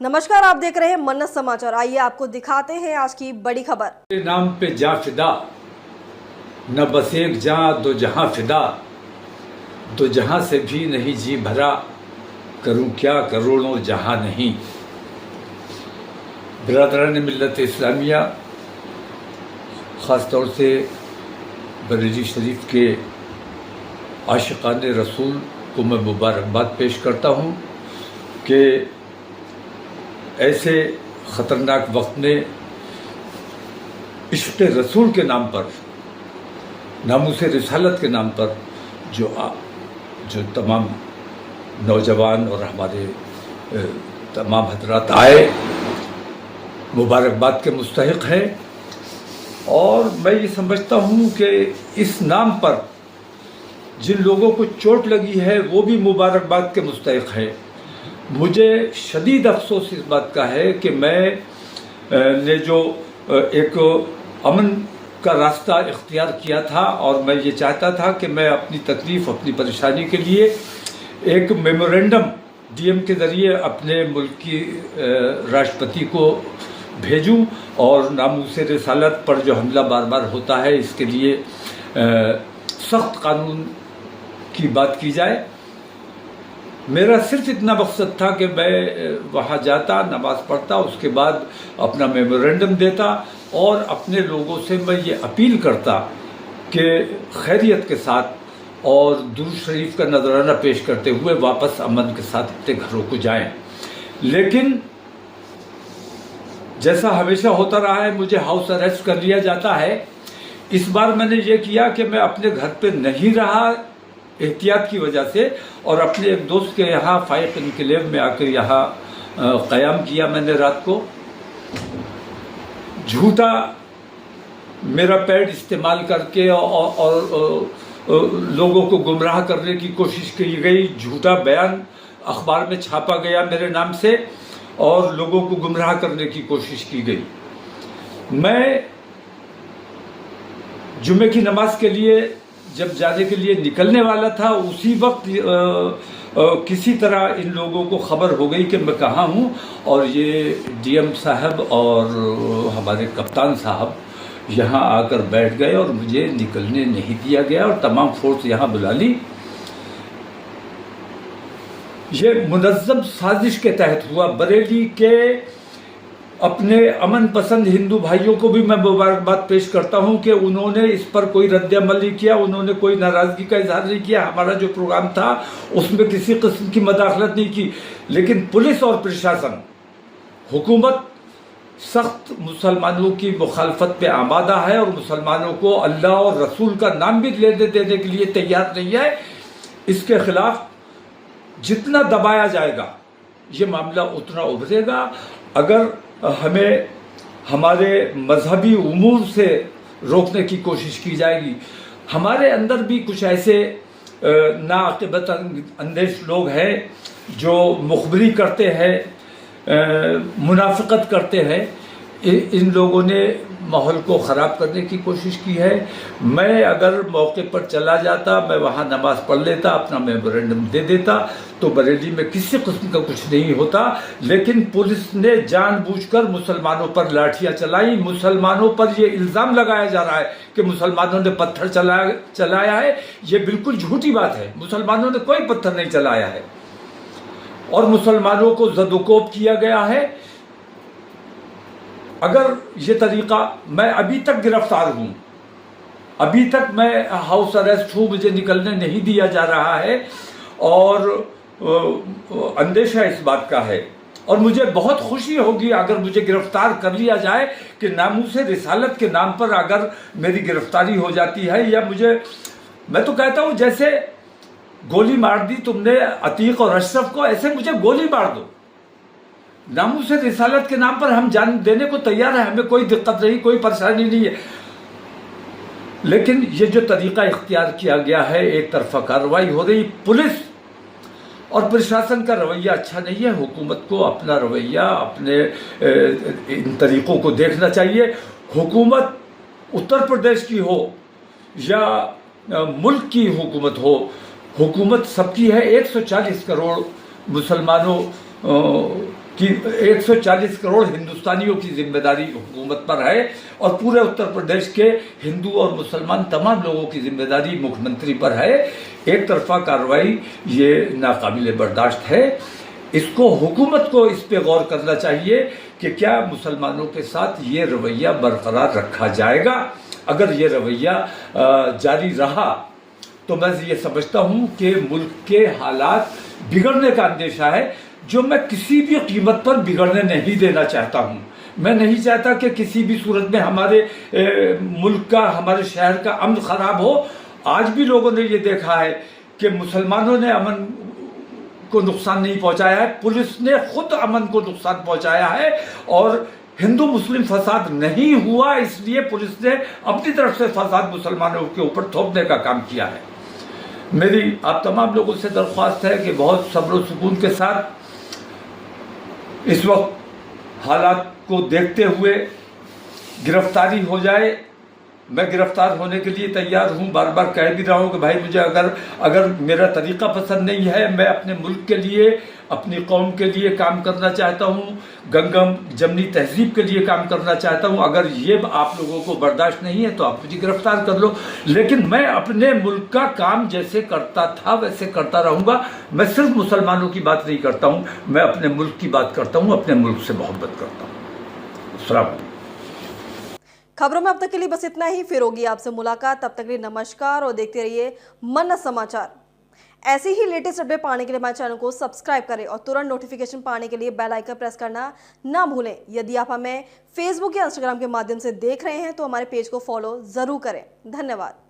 नमस्कार, आप देख रहे हैं मन्नत समाचार। आइए आपको दिखाते हैं आज की बड़ी खबर। तेरे नाम पे जा फिदा, न बस एक जहां दो जहां फिदा, दो जहां से भी नहीं जी भरा, करूं क्या करोड़ों जहां नहीं। बिरादरान मिल्लत इस्लामिया, ख़ास तौर से बरेली शरीफ के आशिक़ान रसूल को मैं मुबारकबाद पेश करता हूँ कि ऐसे ख़तरनाक वक्त में इश्क़ रसूल के नाम पर, नामूस रिसालत के नाम पर जो तमाम नौजवान और हमारे तमाम हजरात आए, मुबारकबाद के मुस्तहिक़ हैं। और मैं ये समझता हूँ कि इस नाम पर जिन लोगों को चोट लगी है वो भी मुबारकबाद के मुस्तहिक़ है। मुझे शदीद अफसोस इस बात का है कि मैं ने जो एक अमन का रास्ता इख्तियार किया था और मैं ये चाहता था कि मैं अपनी तकलीफ़, अपनी परेशानी के लिए एक मेमोरेंडम डीएम के ज़रिए अपने मुल्क की राष्ट्रपति को भेजूं और नामूस रिसालत पर जो हमला बार बार होता है इसके लिए सख्त कानून की बात की जाए। मेरा सिर्फ इतना मकसद था कि मैं वहाँ जाता, नमाज़ पढ़ता, उसके बाद अपना मेमोरेंडम देता और अपने लोगों से मैं ये अपील करता कि खैरियत के साथ और दुरूद शरीफ का नजराना पेश करते हुए वापस अमन के साथ अपने घरों को जाएं। लेकिन जैसा हमेशा होता रहा है, मुझे हाउस अरेस्ट कर लिया जाता है। इस बार मैंने ये किया कि मैं अपने घर पे नहीं रहा एहतियात की वजह से, और अपने एक दोस्त के यहाँ फाइक इनकलेव में आकर यहाँ क़याम किया मैंने रात को। झूठा मेरा पैड इस्तेमाल करके और लोगों को गुमराह करने की कोशिश की गई। झूठा बयान अखबार में छापा गया मेरे नाम से और लोगों को गुमराह करने की कोशिश की गई। मैं जुमे की नमाज के लिए जब जाने के लिए निकलने वाला था, उसी वक्त किसी तरह इन लोगों को खबर हो गई कि मैं कहाँ हूँ, और ये डीएम साहब और हमारे कप्तान साहब यहाँ आकर बैठ गए और मुझे निकलने नहीं दिया गया और तमाम फोर्स यहाँ बुला ली। ये मुनज़्ज़म साजिश के तहत हुआ। बरेली के अपने अमन पसंद हिंदू भाइयों को भी मैं मुबारकबाद पेश करता हूं कि उन्होंने इस पर कोई रद्द-ए-अमल नहीं किया, उन्होंने कोई नाराज़गी का इजहार नहीं किया। हमारा जो प्रोग्राम था उसमें किसी किस्म की मदाखलत नहीं की। लेकिन पुलिस और प्रशासन, हुकूमत सख्त मुसलमानों की मुखालफत पे आमादा है और मुसलमानों को अल्लाह और रसूल का नाम भी लेने देने के लिए तैयार नहीं है। इसके खिलाफ जितना दबाया जाएगा ये मामला उतना उभरेगा। अगर हमें हमारे मजहबी उमूर से रोकने की कोशिश की जाएगी, हमारे अंदर भी कुछ ऐसे नाअक़िबत अंदेश लोग हैं जो मुखबरी करते हैं, मुनाफिकत करते हैं। इन लोगों ने माहौल को ख़राब करने की कोशिश की है। मैं अगर मौके पर चला जाता, मैं वहाँ नमाज़ पढ़ लेता, अपना मेमोरेंडम दे देता, तो बरेली में किसी किस्म का कुछ नहीं होता। लेकिन पुलिस ने जानबूझकर मुसलमानों पर लाठियाँ चलाई। मुसलमानों पर ये इल्ज़ाम लगाया जा रहा है कि मुसलमानों ने पत्थर चलाया है। ये बिल्कुल झूठी बात है। मुसलमानों ने कोई पत्थर नहीं चलाया है और मुसलमानों को ज़दोकोब किया गया है। अगर ये तरीक़ा, मैं अभी तक गिरफ्तार हूँ, अभी तक मैं हाउस अरेस्ट हूँ, मुझे निकलने नहीं दिया जा रहा है और अंदेशा इस बात का है। और मुझे बहुत खुशी होगी अगर मुझे गिरफ्तार कर लिया जाए कि नामूस रिसालत के नाम पर अगर मेरी गिरफ्तारी हो जाती है, या मैं तो कहता हूँ जैसे गोली मार दी तुमने अतीक और अशरफ को, ऐसे मुझे गोली मार दो। नामूस रिसालत के नाम पर हम जान देने को तैयार है, हमें कोई दिक्कत नहीं, कोई परेशानी नहीं है। लेकिन ये जो तरीका इख्तियार किया गया है, एक तरफा कार्रवाई हो रही, पुलिस और प्रशासन का रवैया अच्छा नहीं है। हुकूमत को अपना रवैया, अपने इन तरीक़ों को देखना चाहिए। हुकूमत उत्तर प्रदेश की हो या मुल्क की हुकूमत हो, हुकूमत सबकी है। 140 करोड़ मुसलमानों कि 140 करोड़ हिंदुस्तानियों की जिम्मेदारी हुकूमत पर है और पूरे उत्तर प्रदेश के हिंदू और मुसलमान तमाम लोगों की जिम्मेदारी मुख्यमंत्री पर है। एक तरफा कार्रवाई ये नाकाबिले बर्दाश्त है। इसको हुकूमत को इस पे गौर करना चाहिए कि क्या मुसलमानों के साथ ये रवैया बरकरार रखा जाएगा। अगर ये रवैया जारी रहा तो मैं ये समझता हूँ कि मुल्क के हालात बिगड़ने का अंदेशा है, जो मैं किसी भी कीमत पर बिगड़ने नहीं देना चाहता हूँ। मैं नहीं चाहता कि किसी भी सूरत में हमारे मुल्क का, हमारे शहर का अमन खराब हो। आज भी लोगों ने ये देखा है कि मुसलमानों ने अमन को नुकसान नहीं पहुंचाया है, पुलिस ने खुद अमन को नुकसान पहुंचाया है। और हिंदू मुस्लिम फसाद नहीं हुआ, इसलिए पुलिस ने अपनी तरफ से फसाद मुसलमानों के ऊपर थोपने का काम किया है। मेरी आप तमाम लोगों से दरख्वास्त है कि बहुत सब्र और सुकून के साथ इस वक्त हालात को देखते हुए गिरफ्तारी हो जाए। मैं गिरफ्तार होने के लिए तैयार हूँ। बार बार कह भी रहा हूँ कि भाई मुझे अगर मेरा तरीका पसंद नहीं है, मैं अपने मुल्क के लिए, अपनी कौम के लिए काम करना चाहता हूँ, गंगम जमनी तहजीब के लिए काम करना चाहता हूँ। अगर ये आप लोगों को बर्दाश्त नहीं है तो आप मुझे गिरफ्तार कर लो, लेकिन मैं अपने मुल्क का काम जैसे करता था वैसे करता रहूँगा। मैं सिर्फ मुसलमानों की बात नहीं करता हूँ, मैं अपने मुल्क की बात करता हूँ, अपने मुल्क से मोहब्बत करता हूँ। अस्सलाम वालेकुम। खबरों में अब तक के लिए बस इतना ही। फिर होगी आपसे मुलाकात, तब तक के लिए नमस्कार और देखते रहिए मन्नत समाचार। ऐसे ही लेटेस्ट अपडेट पाने के लिए हमारे चैनल को सब्सक्राइब करें और तुरंत नोटिफिकेशन पाने के लिए बेल आइकन प्रेस करना ना भूलें। यदि आप हमें फेसबुक या इंस्टाग्राम के माध्यम से देख रहे हैं तो हमारे पेज को फॉलो जरूर करें। धन्यवाद।